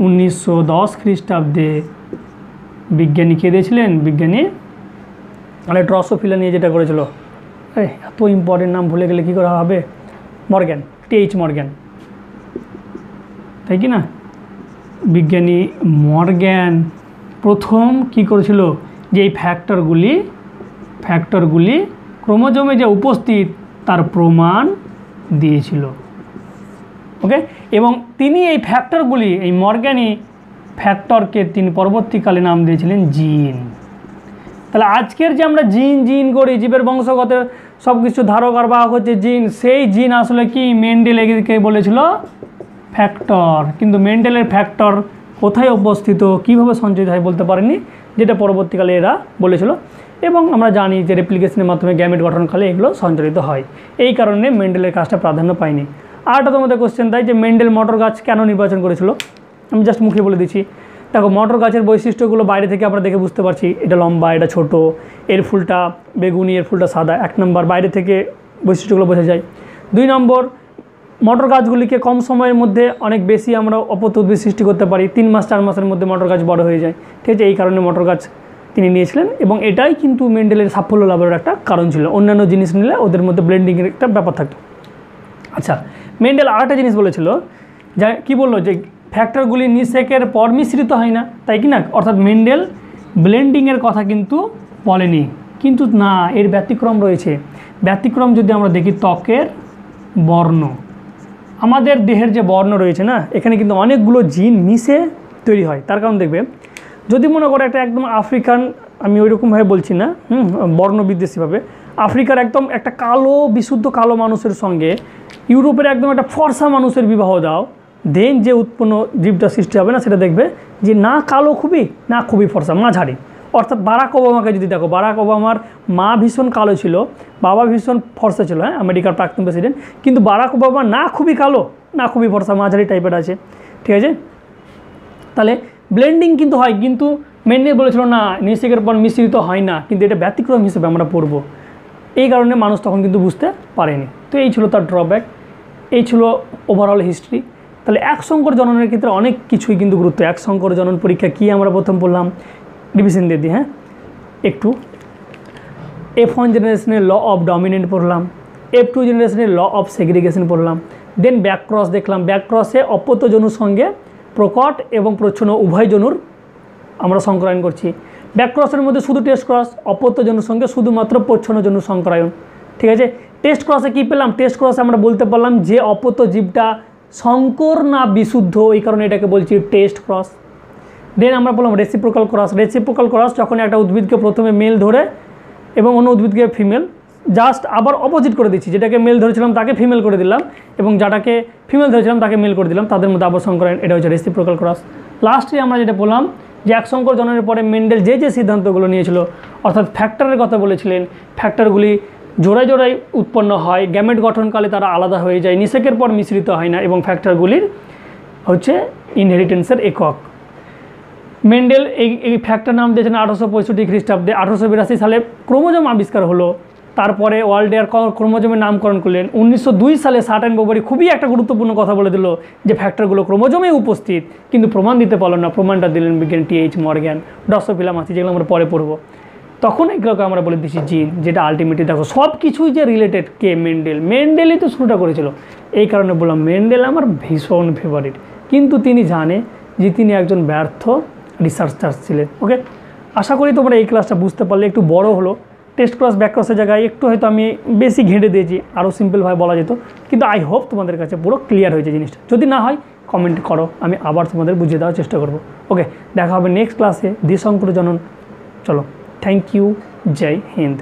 1910 খ্রিস্টাব্দে বিজ্ঞানী কে দিয়েছিলেন, বিজ্ঞানী মানে ড্রসোফিলা নিয়ে যেটা করেছিল, এত ইম্পর্টেন্ট নাম ভুলে গেলে কী করা হবে, মর্গ্যান, টি.এইচ. মর্গ্যান, তাই কি না? বিজ্ঞানী মর্গ্যান প্রথম কি করেছিল, যে এই ফ্যাক্টরগুলি ক্রোমোজোমে যে উপস্থিত তার প্রমাণ দিয়েছিল। ওকে, এবং তিনি এই ফ্যাক্টরগুলি, এই মর্গ্যানই ফ্যাক্টরকে তিনি পরবর্তীকালে নাম দিয়েছিলেন জিন। তাহলে আজকের যে আমরা জিন করি, জীবের বংশগতের সব কিছু ধারক আর বাহক হচ্ছে জিন, সেই জিন আসলে কি মেন্ডেল একে বলেছিল ফ্যাক্টর। কিন্তু মেন্ডেলের ফ্যাক্টর কোথায় উপস্থিত, কীভাবে সঞ্চিত হয় বলতে পারেনি, যেটা পরবর্তীকালে এরা বলেছিল। এবং আমরা জানি যে রেপ্লিকেশনের মাধ্যমে গ্যামেট গঠনকালে এগুলো সঞ্চালিত হয়, এই কারণে মেন্ডেলের কাজটা প্রাধান্য পায়নি। আরেকটা তোমাদের কোশ্চেন তাই যে মেন্ডেল মটর গাছ কেন নির্বাচন করেছিল, আমি জাস্ট মুখে বলে দিচ্ছি। দেখো, মটর গাছের বৈশিষ্ট্যগুলো বাইরে থেকে আমরা দেখে বুঝতে পারছি, এটা লম্বা, এটা ছোট, এর ফুলটা বেগুনি, এর ফুলটা সাদা। 1 নম্বর, বাইরে থেকে বৈশিষ্ট্যগুলো বোঝা যায়। 2 নম্বর, মটর গাছগুলিকে কম সময়ের মধ্যে অনেক বেশি আমরা অপত্য উদ্ভিদ সৃষ্টি করতে পারি, 3 মাস 4 মাসের মধ্যে মটর গাছ বড় হয়ে যায়। ঠিক আছে, এই কারণে মটর গাছ তিনি নিয়েছিলেন, এবং এটাই কিন্তু মেন্ডেলের সাফল্য লাভের একটা কারণ ছিল। অন্যান্য জিনিস নিলে ওদের মধ্যে ব্লেন্ডিংয়ের একটা ব্যাপার থাকতো। আচ্ছা, মেন্ডেল আরেকটা জিনিস বলেছিল, যা কি বললো, যে ফ্যাক্টরগুলি নিষেকের পর মিশ্রিত হয় না, তাই কি না? অর্থাৎ মেন্ডেল ব্লেন্ডিংয়ের কথা কিন্তু বলেনি, কিন্তু না, এর ব্যতিক্রম রয়েছে। ব্যতিক্রম যদি আমরা দেখি, ত্বকের বর্ণ, আমাদের দেহের যে বর্ণ রয়েছে না, এখানে কিন্তু অনেকগুলো জিন মিশে তৈরি হয়। তার কারণ দেখবে, যদি মনে করো একটা একদম আফ্রিকান, আমি ওইরকমভাবে বলছি না, বর্ণ বিদ্বেষীভাবে, আফ্রিকার একদম একটা কালো, বিশুদ্ধ কালো মানুষের সঙ্গে ইউরোপের একদম একটা ফর্সা মানুষের বিবাহ দাও, দেন যে উৎপন্ন জীবটা সৃষ্টি হবে না, সেটা দেখবে যে না কালো খুবই, না খুবই ফর্সা, মাঝারি। অর্থাৎ বারাক ওবামাকে যদি দেখো, বারাক ওবামার মা ভীষণ কালো ছিল, বাবা ভীষণ ফর্সা ছিল, হ্যাঁ, আমেরিকার প্রাক্তন প্রেসিডেন্ট, কিন্তু বারাক ওবামা না খুবই কালো, না খুবই ফর্সা, মাঝারি টাইপের আছে। ঠিক আছে, তাহলে ব্লেন্ডিং কিন্তু হয়, কিন্তু মেন্ডেল বলেছিল না, নিষেকের পর মিশ্রিত হয় না, কিন্তু এটা ব্যতিক্রম হিসেবে আমরা পড়ব। এই কারণে মানুষ তখন কিন্তু বুঝতে পারেনি। তো এই ছিল তার ড্রব্যাক, এই ছিল ওভারঅল হিস্ট্রি। তাহলে এক সংকর জননের ক্ষেত্রে অনেক কিছুই কিন্তু গুরুত্ব। এক সংকর জনন পরীক্ষা কি আমরা প্রথম পড়লাম, রিভিশন দিয়ে দিই, হ্যাঁ, একটু। F1 জেনারেশনের ল অফ ডমিনেন্ট পড়লাম, F2 জেনারেশনের ল অফ সেগ্রিগেশন পড়লাম, দেন ব্যাকক্রস দেখলাম। ব্যাকক্রসে অপত্য জনুর সঙ্গে প্রকট এবং প্রচ্ছন্ন উভয় জনুর আমরা সংকরায়ন করছি। ব্যাকক্রসের মধ্যে শুধু টেস্ট ক্রস, অপত্য জনুর সঙ্গে শুধুমাত্র প্রচ্ছন্ন জনুর সংকরায়ন। ঠিক আছে, টেস্ট ক্রসে কী পেলাম, টেস্ট ক্রসে আমরা বলতে পারলাম যে অপত্য জীবটা সংকর না বিশুদ্ধ, এই কারণে এটাকে বলছি টেস্ট ক্রস। দেন আমরা বললাম রেসিপ্রোকাল ক্রস। রেসিপ্রোকাল ক্রস যখন একটা উদ্ভিদকে প্রথমে মেল ধরে এবং অন্য উদ্ভিদকে ফিমেল, জাস্ট আবার অপোজিট করে দিচ্ছি, যেটাকে মেল ধরেছিলাম তাকে ফিমেল করে দিলাম, এবং যাটাকে ফিমেল ধরেছিলাম তাকে মেল করে দিলাম, তাদের মধ্যে আবার সংকরায়ন, এটা হচ্ছে রেসিপ্রোকাল ক্রস। লাস্টে আমরা যেটা বললাম যে এক সংকর জননের পরে মেন্ডেল যে সিদ্ধান্তগুলো নিয়েছিল, অর্থাৎ ফ্যাক্টরের কথা বলেছিলেন, ফ্যাক্টরগুলি জোড়ায় জোড়ায় উৎপন্ন হয়, গ্যামেট গঠনকালে তারা আলাদা হয়ে যায়, নিষেকের পর মিশ্রিত হয় না, এবং ফ্যাক্টরগুলির হচ্ছে ইনহেরিটেন্সের একক। মেন্ডেল এই ফ্যাক্টর নাম দিয়েছেন 1865 খ্রিস্টাব্দে। 1882 সালে ক্রোমোজোম আবিষ্কার হলো, তারপরে ওয়ার্ল্ডে আর ক্রোমোজোমের নামকরণ করলেন। 1902 সালে সার্টেন বোভারি খুবই একটা গুরুত্বপূর্ণ কথা বলে দিল যে ফ্যাক্টরগুলো ক্রোমোজোমে উপস্থিত, কিন্তু প্রমাণ দিতে পারলো না। প্রমাণটা দিলেন বিজ্ঞানী টি.এইচ মর্গ্যান, ড্রসোফিলা মাছি, যেগুলো আমরা পরে পড়বো। তখন এগুলোকে আমরা বলে দিচ্ছি জিন, যেটা আলটিমেটলি দেখো সব কিছুই যে রিলেটেড কে মেন্ডেলই তো শুরুটা করেছিল। এই কারণে বললাম মেন্ডেল আমার ভীষণ ফেভারিট, কিন্তু তিনি জানে যে তিনি একজন ব্যর্থ রিসার্চার ছিলেন। ওকে, আশা করি তোমরা এই ক্লাসটা বুঝতে পারলে। একটু বড় হলো, টেস্ট ক্লাস ব্যাক ক্লাসের জায়গায় একটু হয়তো আমি বেশি ঘেঁটে দিয়েছি, আরও সিম্পলভাবে বলা যেত, কিন্তু আই হোপ তোমাদের কাছে পুরো ক্লিয়ার হয়েছে জিনিসটা। যদি না হয় কমেন্ট করো, আমি আবার তোমাদের বুঝিয়ে দেওয়ার চেষ্টা করব। ওকে, দেখা হবে নেক্সট ক্লাসে। দ্বিশঙ্কুর জনন। চলো, থ্যাংক ইউ, জয় হিন্দ।